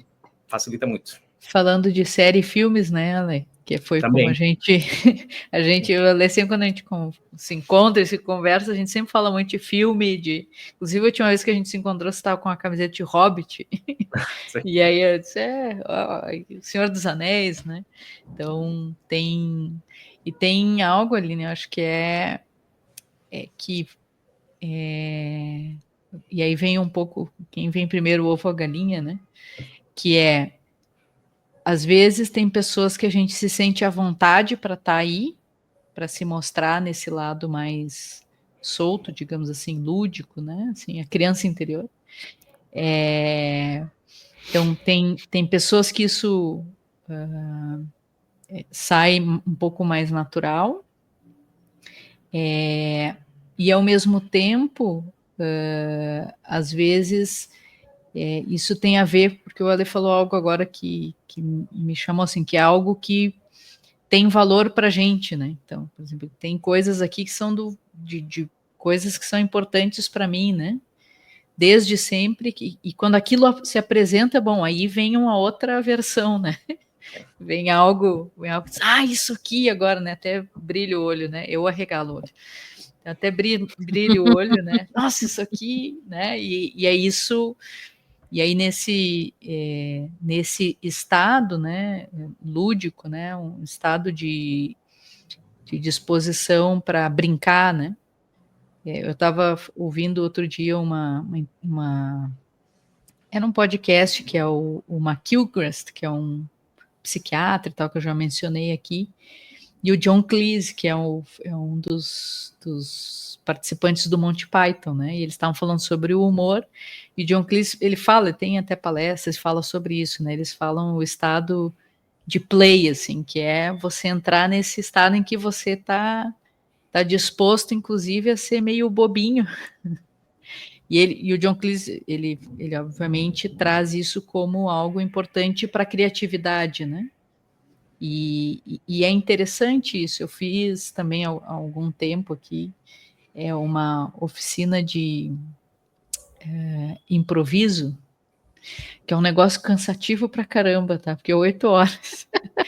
facilita muito. Falando de série e filmes, né, Ale? Que foi também. Como a gente sempre quando a gente se encontra e se conversa, a gente sempre fala muito de filme, inclusive a última vez que a gente se encontrou, você estava com a camiseta de Hobbit, e aí eu disse, o Senhor dos Anéis, né, então tem algo ali, né, acho que e aí vem um pouco, quem vem primeiro, o ovo ou a galinha, né, que às vezes tem pessoas que a gente se sente à vontade para estar aí, para se mostrar nesse lado mais solto, digamos assim, lúdico, né? Assim, a criança interior. Então, tem pessoas que isso sai um pouco mais natural, e ao mesmo tempo, às vezes, isso tem a ver, porque o Ale falou algo agora que me chamou assim, que é algo que tem valor para a gente, né? Então, por exemplo, tem coisas aqui que são de coisas que são importantes para mim, né? Desde sempre, e quando aquilo se apresenta, bom, aí vem uma outra versão, né? Vem algo, isso aqui agora, né? Até brilha o olho, né? Eu arregalo o olho. Até brilha o olho, né? Nossa, isso aqui, né? E é isso. E aí nesse estado, né, lúdico, né, um estado de disposição para brincar, né? Eu estava ouvindo outro dia era um podcast que é o McGilchrist, que é um psiquiatra e tal, que eu já mencionei aqui, e o John Cleese, que é um dos participantes do Monty Python, né? E eles estavam falando sobre o humor, e John Cleese, ele tem até palestras, fala sobre isso, né? Eles falam o estado de play, assim, que é você entrar nesse estado em que você tá disposto, inclusive, a ser meio bobinho. E o John Cleese, ele obviamente traz isso como algo importante para a criatividade, né? E é interessante isso. Eu fiz também há algum tempo aqui uma oficina de improviso, que é um negócio cansativo pra caramba, tá? Porque 8 horas.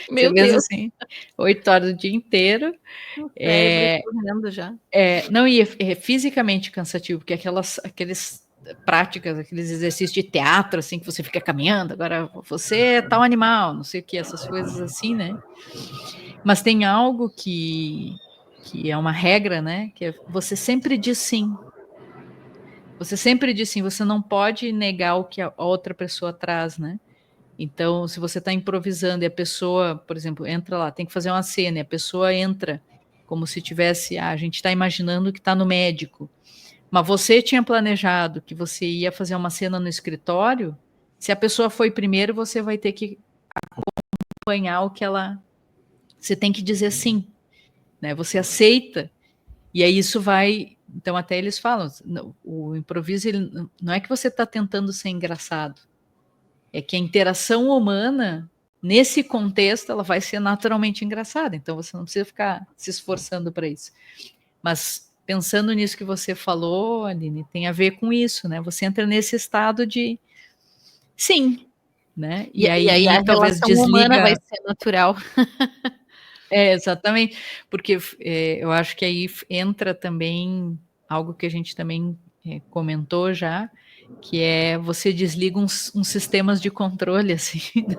Meu Deus. Assim, 8 horas o dia inteiro. Correndo já. Não, e é fisicamente cansativo, porque aqueles práticas, aqueles exercícios de teatro, assim, que você fica caminhando, agora você é tal animal, não sei o que, essas coisas assim, né? Mas tem algo que que é uma regra, né? Que é você sempre diz sim. Você sempre diz sim, você não pode negar o que a outra pessoa traz, né? Então, se você está improvisando e a pessoa, por exemplo, entra lá, tem que fazer uma cena, e a pessoa entra como se tivesse, a gente está imaginando que está no médico, mas você tinha planejado que você ia fazer uma cena no escritório, se a pessoa foi primeiro, você vai ter que acompanhar o que ela... Você tem que dizer sim, né? Você aceita, e aí isso vai... Então, até eles falam, o improviso, ele, não é que você está tentando ser engraçado, é que a interação humana, nesse contexto, ela vai ser naturalmente engraçada. Então, você não precisa ficar se esforçando para isso. Mas, pensando nisso que você falou, Aline, tem a ver com isso, né? Você entra nesse estado de sim, né? E aí a talvez relação desliga... humana vai ser natural. Exatamente. Porque eu acho que aí entra também algo que a gente também comentou já, que é você desliga uns sistemas de controle, assim. De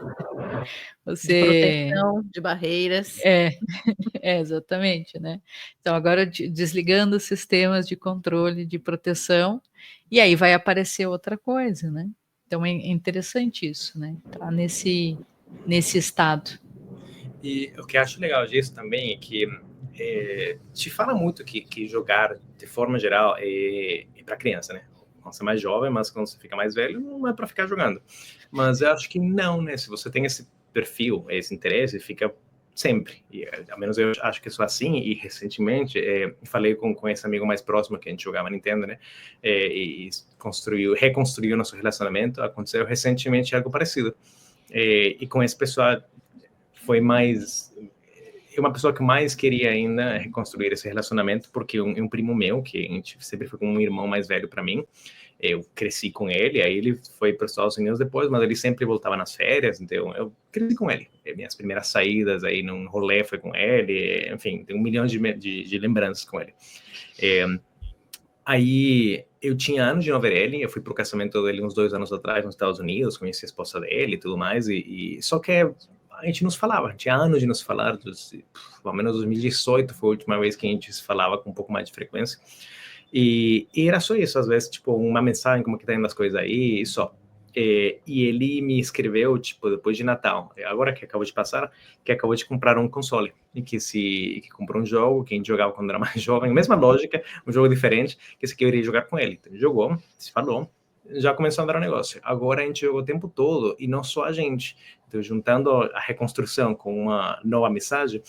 proteção, de barreiras. Exatamente, né? Então, agora desligando os sistemas de controle, de proteção, e aí vai aparecer outra coisa, né? Então, é interessante isso, né? Tá nesse estado. E o que eu acho legal disso também é que te fala muito que jogar, de forma geral, é para criança, né? Quando você é mais jovem, mas quando você fica mais velho, não é para ficar jogando. Mas eu acho que não, né? Se você tem esse perfil, esse interesse, fica sempre. E, ao menos eu acho que sou assim. E recentemente falei com esse amigo mais próximo que a gente jogava Nintendo, né? E reconstruiu nosso relacionamento. Aconteceu recentemente algo parecido. E com esse pessoal foi mais... uma pessoa que mais queria ainda reconstruir esse relacionamento, porque um primo meu, que a gente sempre foi como um irmão mais velho para mim, eu cresci com ele, aí ele foi para os Estados Unidos depois, mas ele sempre voltava nas férias, então eu cresci com ele. Minhas primeiras saídas aí num rolê foi com ele, enfim, tem 1 milhão de lembranças com ele. Aí eu tinha anos de não ver ele, eu fui pro casamento dele uns 2 anos atrás nos Estados Unidos, conheci a esposa dele e tudo mais, só que a gente nos falava, a gente tinha anos de nos falar, pelo menos 2018 foi a última vez que a gente se falava com um pouco mais de frequência, e era só isso, às vezes, tipo, uma mensagem, como que tá indo as coisas aí, e só. E ele me escreveu, tipo, depois de Natal, agora que acabou de passar, que acabou de comprar um console, e que comprou um jogo, que a gente jogava quando era mais jovem, mesma lógica, um jogo diferente, que você queria jogar com ele. Então, ele jogou, se falou, já começou a andar o negócio. Agora a gente jogou o tempo todo, e não só a gente. Então, juntando a reconstrução com uma nova mensagem,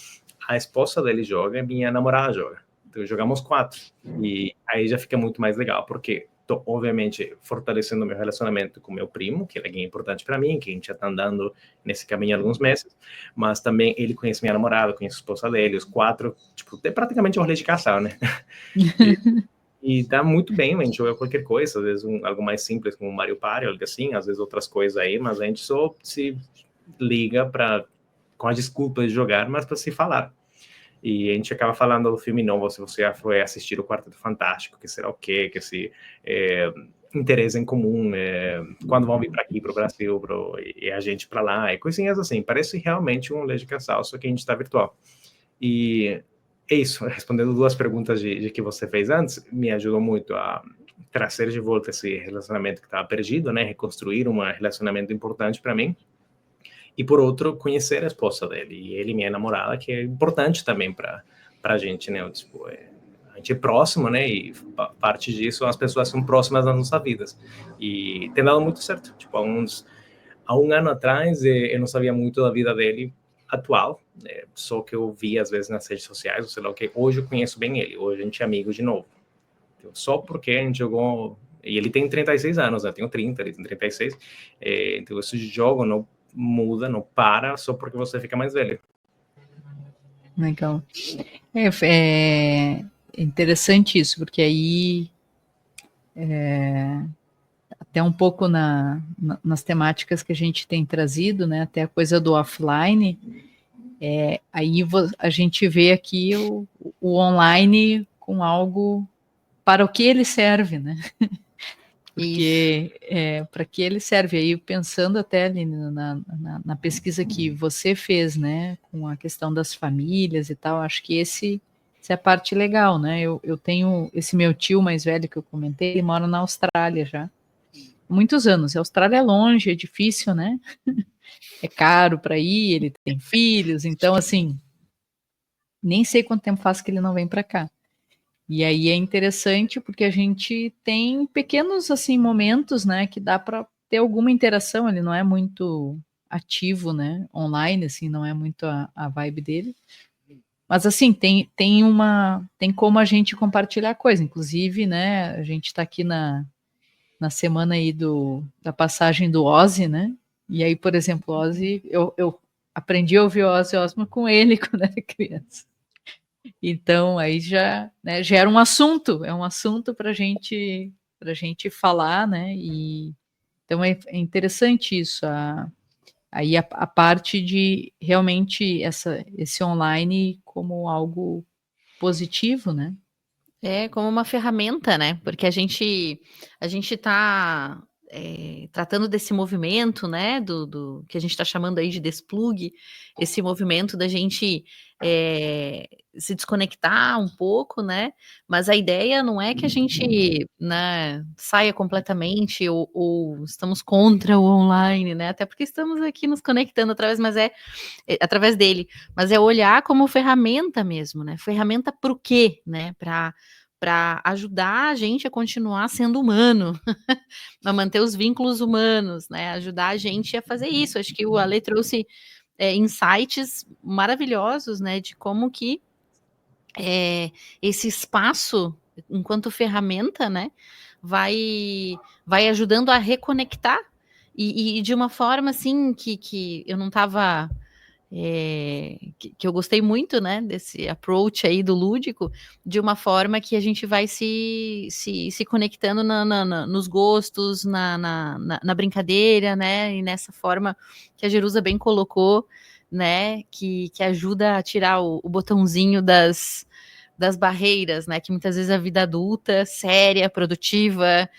a esposa dele joga e minha namorada joga. Então, jogamos 4. E aí já fica muito mais legal, porque estou, obviamente, fortalecendo meu relacionamento com meu primo, que é alguém importante para mim, que a gente já está andando nesse caminho há alguns meses, mas também ele conhece minha namorada, conhece a esposa dele, os 4, tipo, é praticamente um rolê de casal, né? E tá muito bem, a gente joga qualquer coisa, às vezes algo mais simples como Mario Party, algo assim, às vezes outras coisas aí, mas a gente só se liga com a desculpa de jogar, mas para se falar. E a gente acaba falando do filme novo, se você já foi assistir o Quarteto Fantástico, que será o quê, que se interesse em comum, quando vão vir para aqui, para o Brasil, e a gente para lá, e coisinhas assim. Parece realmente um Lei de Casal, só que a gente está virtual. E é isso, respondendo 2 perguntas de que você fez antes, me ajudou muito a trazer de volta esse relacionamento que estava perdido, né? Reconstruir um relacionamento importante para mim. E por outro, conhecer a esposa dele, e ele, minha namorada, que é importante também para a gente, né? Tipo, a gente é próximo, né? E parte disso, as pessoas são próximas das nossas vidas. E tem dado muito certo. Tipo, há um ano atrás, eu não sabia muito da vida dele atual, só que eu vi às vezes nas redes sociais, ou sei lá o que. Hoje eu conheço bem ele, hoje a gente é amigo de novo. Então, só porque a gente jogou... E ele tem 36 anos, né? Eu tenho 30, ele tem 36. Então, esse jogo não muda, não para, só porque você fica mais velho. Legal. É interessante isso, porque aí até um pouco nas temáticas que a gente tem trazido, né, até a coisa do offline, aí a gente vê aqui o online com algo para o que ele serve, né? Porque para que ele serve, aí pensando até ali na pesquisa que você fez, né, com a questão das famílias e tal, acho que esse essa é a parte legal, né? Eu tenho esse meu tio mais velho que eu comentei, ele mora na Austrália já, há muitos anos. A Austrália é longe, é difícil, né? É caro para ir, ele tem filhos, então, assim, nem sei quanto tempo faz que ele não vem para cá. E aí é interessante porque a gente tem pequenos, assim, momentos, né, que dá para ter alguma interação. Ele não é muito ativo, né, online, assim, não é muito a vibe dele. Mas, assim, tem como a gente compartilhar coisa. Inclusive, né, a gente está aqui na semana aí da passagem do Ozzy, né? E aí, por exemplo, Ozzy, eu aprendi a ouvir Ozzy Osbourne com ele quando era criança. Então, aí já, né, gera um assunto, é um assunto para gente falar, né? E então é interessante isso, aí a parte de realmente esse online como algo positivo, né? É como uma ferramenta, né? Porque a gente está tratando desse movimento, né? Do que a gente está chamando aí de desplug, esse movimento da gente se desconectar um pouco, né? Mas a ideia não é que a gente, né, saia completamente ou estamos contra o online, né? Até porque estamos aqui nos conectando através dele, mas é olhar como ferramenta mesmo, né? Ferramenta para o quê, né? Para ajudar a gente a continuar sendo humano, a manter os vínculos humanos, né? Ajudar a gente a fazer isso. Acho que o Ale trouxe insights maravilhosos, né? De como que esse espaço, enquanto ferramenta, né? Vai ajudando a reconectar e de uma forma assim que eu não estava que eu gostei muito, né, desse approach aí do lúdico, de uma forma que a gente vai se conectando nos gostos, na brincadeira, né, e nessa forma que a Jerusa bem colocou, né, que ajuda a tirar o botãozinho das barreiras, né, que muitas vezes a vida adulta, séria, produtiva,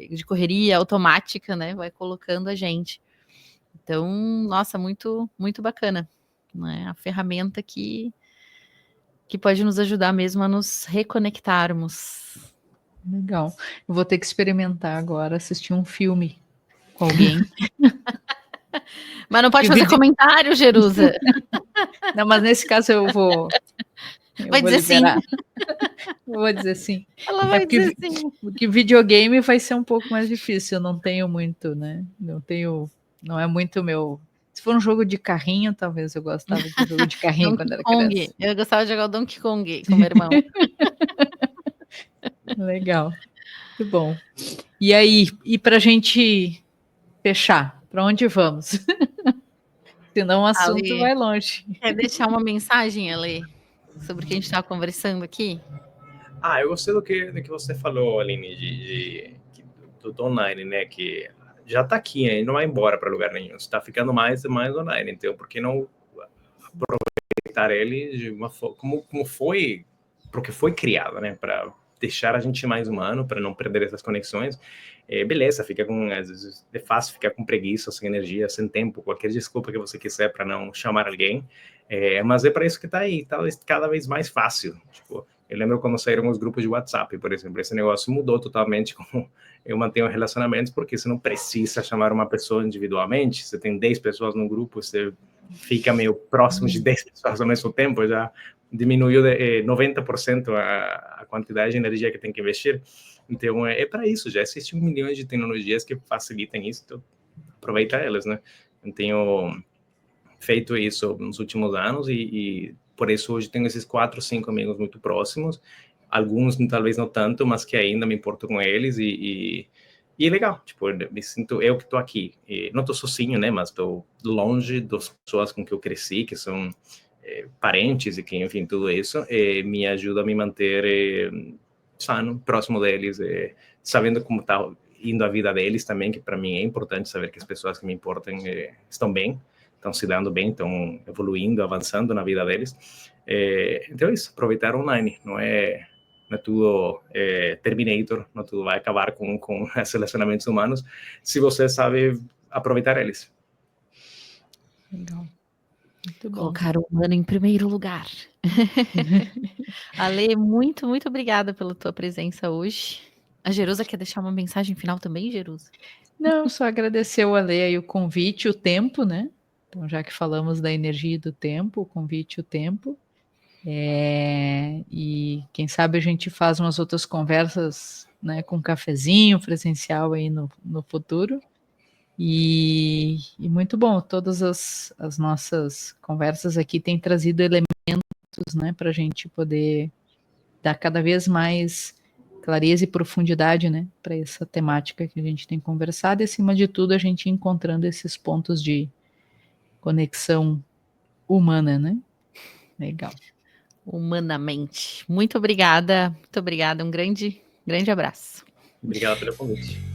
de correria automática, né, vai colocando a gente. Então, nossa, muito, muito bacana, né? A ferramenta que pode nos ajudar mesmo a nos reconectarmos. Legal. Eu vou ter que experimentar agora, assistir um filme com alguém. Mas não pode fazer comentário, Jerusa. Não, mas nesse caso eu vou dizer liberar. sim. Eu vou dizer sim. Ela vai dizer sim. Porque videogame vai ser um pouco mais difícil. Eu não tenho muito, né? Não é muito meu. Se for um jogo de carrinho, talvez eu gostava de jogo de carrinho quando era criança. Eu gostava de jogar o Donkey Kong com meu irmão. Legal. Muito bom. E aí, pra gente fechar, para onde vamos? Senão o assunto vai longe. Quer deixar uma mensagem, Ale, sobre o que a gente estava conversando aqui? Eu gostei do que você falou, Aline, do online, né? Que já está aqui, hein? Não vai embora para lugar nenhum. Está ficando mais e mais online. Então, por que não aproveitar ele de uma forma como foi, porque foi criado, né? Para deixar a gente mais humano, para não perder essas conexões. Beleza, às vezes é fácil ficar com preguiça, sem energia, sem tempo, qualquer desculpa que você quiser para não chamar alguém. Mas é para isso que está aí, talvez cada vez mais fácil. Tipo, eu lembro quando saíram os grupos de WhatsApp, por exemplo, esse negócio mudou totalmente como eu mantenho relacionamentos, porque você não precisa chamar uma pessoa individualmente, você tem 10 pessoas no grupo, você fica meio próximo de 10 pessoas ao mesmo tempo, já diminuiu 90% a quantidade de energia que tem que investir. Então, é para isso, já existem milhões de tecnologias que facilitam isso, então aproveita elas, né? Eu tenho feito isso nos últimos anos e por isso hoje tenho esses 4, 5 amigos muito próximos, alguns talvez não tanto, mas que ainda me importo com eles e é legal, tipo, me sinto eu que estou aqui, e não estou sozinho, né, mas estou longe das pessoas com que eu cresci, que são parentes e que, enfim, tudo isso me ajuda a me manter sano, próximo deles, sabendo como está indo a vida deles também, que para mim é importante saber que as pessoas que me importam estão bem, estão se dando bem, estão evoluindo, avançando na vida deles. Então é isso, aproveitar online, não é tudo Terminator, não tudo vai acabar com os relacionamentos humanos, se você sabe aproveitar eles. Legal. Muito bom. Colocar o humano em primeiro lugar. Ale, muito, muito obrigada pela tua presença hoje. A Jerusa quer deixar uma mensagem final também, Jerusa? Não, só agradecer o Ale aí o convite, o tempo, né? Então, já que falamos da energia e do tempo, o convite e o tempo. E quem sabe a gente faz umas outras conversas, né, com um cafezinho presencial aí no futuro. E muito bom, todas as nossas conversas aqui têm trazido elementos, né, para a gente poder dar cada vez mais clareza e profundidade, né, para essa temática que a gente tem conversado, e acima de tudo a gente encontrando esses pontos de conexão humana, né? Legal. Humanamente. Muito obrigada, um grande abraço. Obrigado pelo convite.